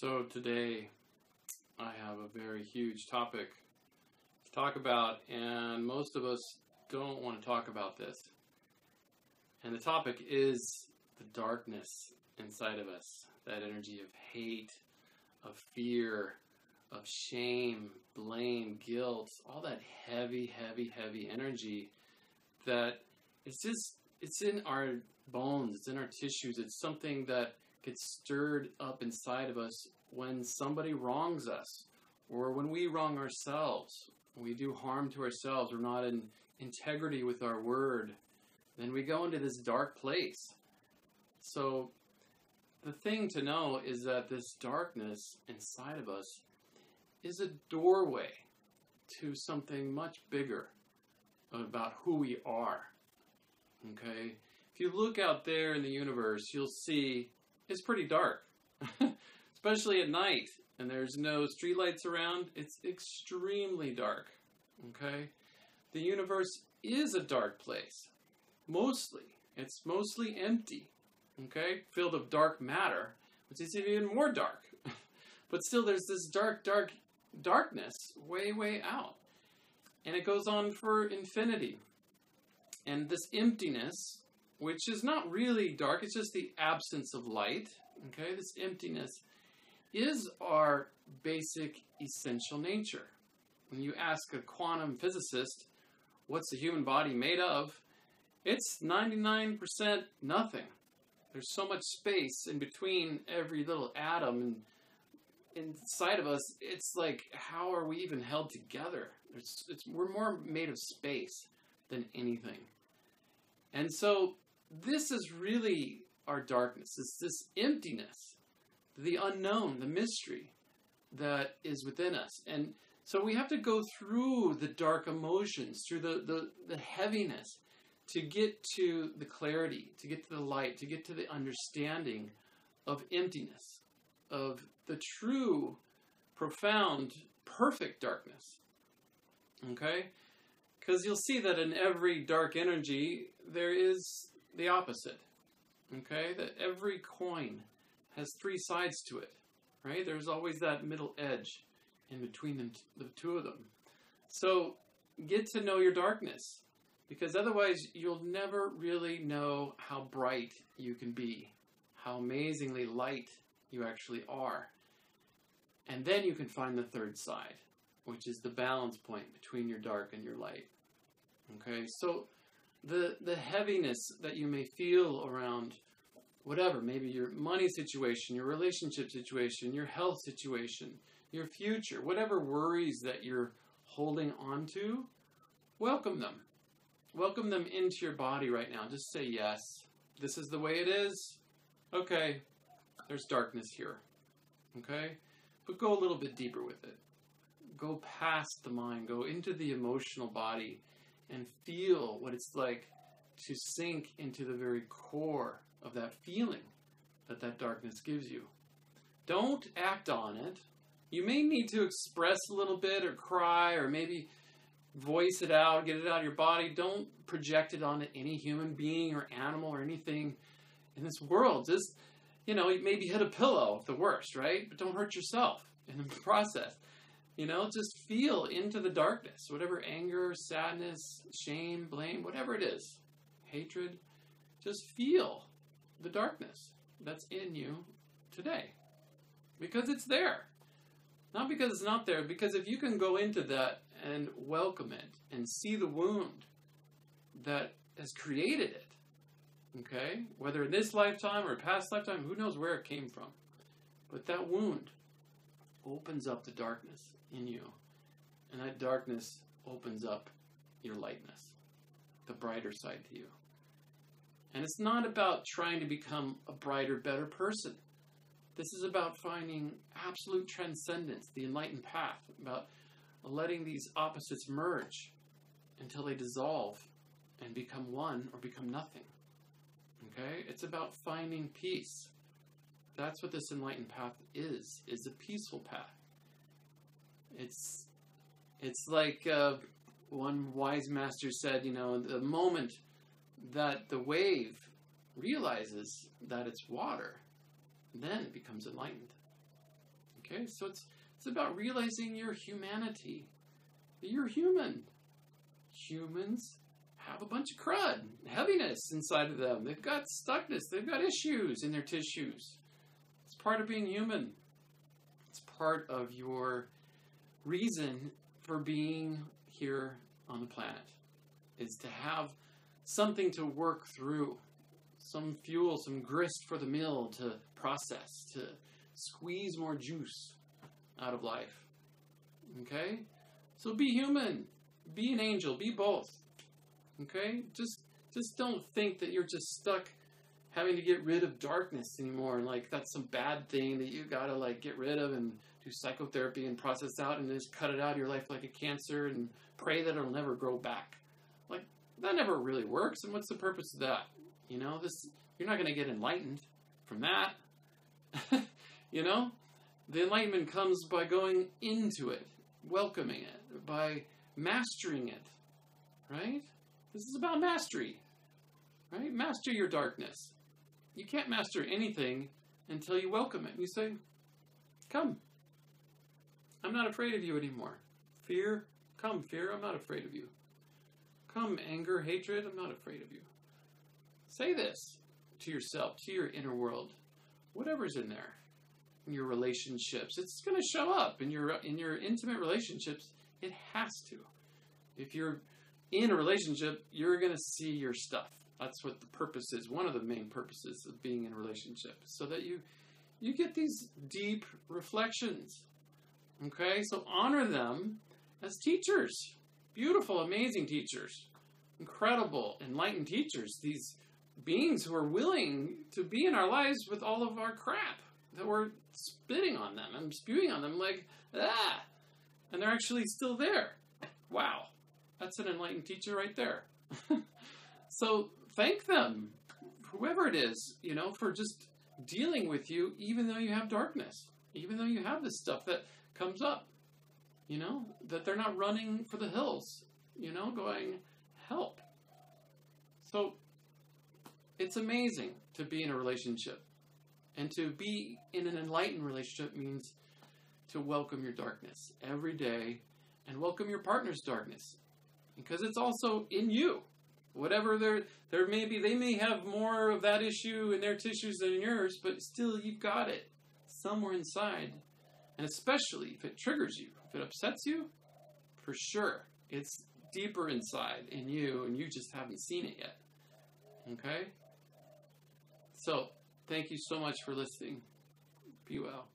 So today I have a very huge topic to talk about, and most of us don't want to talk about this. And the topic is the darkness inside of us, that energy of hate, of fear, of shame, blame, guilt, all that heavy energy that it's in our bones, it's in our tissues, it's something that gets stirred up inside of us when somebody wrongs us, or when we wrong ourselves, when we do harm to ourselves, we're not in integrity with our word, then we go into this dark place. So the thing to know is that this darkness inside of us is a doorway to something much bigger about who we are. Okay? If you look out there in the universe, you'll see it's pretty dark, especially at night, and there's no streetlights around. It's extremely dark. Okay? The universe is a dark place. Mostly. It's mostly empty. Okay? Filled with dark matter, which is even more dark. But still, there's this darkness way out. And it goes on for infinity. And this emptiness, which is not really dark, it's just the absence of light. Okay, this emptiness is our basic essential nature. When you ask a quantum physicist, what's the human body made of? It's 99% nothing. There's so much space in between every little atom, and inside of us, it's like, how are we even held together? We're more made of space than anything. And so this is really our darkness. It's this emptiness, the unknown, the mystery that is within us. And so we have to go through the dark emotions, through the heaviness, to get to the clarity, to get to the light, to get to the understanding of emptiness, of the true, profound, perfect darkness. Okay? Because you'll see that in every dark energy, there is the opposite. Okay? That every coin has three sides to it. Right? There's always that middle edge in between them, the two of them. So get to know your darkness. Because otherwise, you'll never really know how bright you can be. How amazingly light you actually are. And then you can find the third side, which is the balance point between your dark and your light. Okay, so the heaviness that you may feel around whatever, maybe your money situation, your relationship situation, your health situation, your future, whatever worries that you're holding on to, welcome them. Welcome them into your body right now. Just say yes. This is the way it is. Okay, there's darkness here. Okay? But go a little bit deeper with it. Go past the mind. Go into the emotional body and feel what it's like to sink into the very core of that feeling that darkness gives you. Don't act on it. You may need to express a little bit or cry or maybe voice it out, get it out of your body. Don't project it onto any human being or animal or anything in this world. Just, maybe hit a pillow at the worst, right? But don't hurt yourself in the process. Just feel into the darkness. Whatever anger, sadness, shame, blame, whatever it is, hatred, just feel the darkness that's in you today. Because it's there. Not because it's not there, because if you can go into that and welcome it and see the wound that has created it, okay? Whether in this lifetime or a past lifetime, who knows where it came from. But that wound opens up the darkness in you. And that darkness opens up your lightness, the brighter side to you. And it's not about trying to become a brighter, better person. This is about finding absolute transcendence, the enlightened path, about letting these opposites merge until they dissolve and become one or become nothing. Okay? It's about finding peace. That's what this enlightened path is a peaceful path. It's like one wise master said, the moment that the wave realizes that it's water, then it becomes enlightened. Okay, so it's about realizing your humanity. You're human. Humans have a bunch of crud, heaviness inside of them. They've got stuckness. They've got issues in their tissues. It's part of being human. It's part of your reason for being here on the planet, is to have something to work through, some fuel, some grist for the mill to process, to squeeze more juice out of life. Okay? So be human. Be an angel. Be both. Okay? Just don't think that you're just stuck having to get rid of darkness anymore, and like that's some bad thing that you gotta like get rid of and do psychotherapy and process out and just cut it out of your life like a cancer and pray that it'll never grow back. Like that never really works. And what's the purpose of that? You know, you're not gonna get enlightened from that. You know? The enlightenment comes by going into it, welcoming it, by mastering it. Right? This is about mastery. Right? Master your darkness. You can't master anything until you welcome it. You say, come. I'm not afraid of you anymore. Fear, come. Fear, I'm not afraid of you. Come, anger, hatred, I'm not afraid of you. Say this to yourself, to your inner world. Whatever's in there, in your relationships, it's going to show up in your intimate relationships. It has to. If you're in a relationship, you're going to see your stuff. That's what the purpose is. One of the main purposes of being in a relationship, so that you get these deep reflections. Okay, so honor them as teachers. Beautiful, amazing teachers. Incredible, enlightened teachers. These beings who are willing to be in our lives with all of our crap that we're spitting on them and spewing on them like, and they're actually still there. Wow, that's an enlightened teacher right there. So thank them, whoever it is, you know, for just dealing with you, even though you have darkness, even though you have this stuff that comes up, you know, that they're not running for the hills, you know, going, help. So it's amazing to be in a relationship. And to be in an enlightened relationship means to welcome your darkness every day and welcome your partner's darkness, because it's also in you. Whatever there may be, they may have more of that issue in their tissues than in yours, but still you've got it somewhere inside. And especially if it triggers you, if it upsets you, for sure, it's deeper inside in you and you just haven't seen it yet. Okay? So, thank you so much for listening. Be well.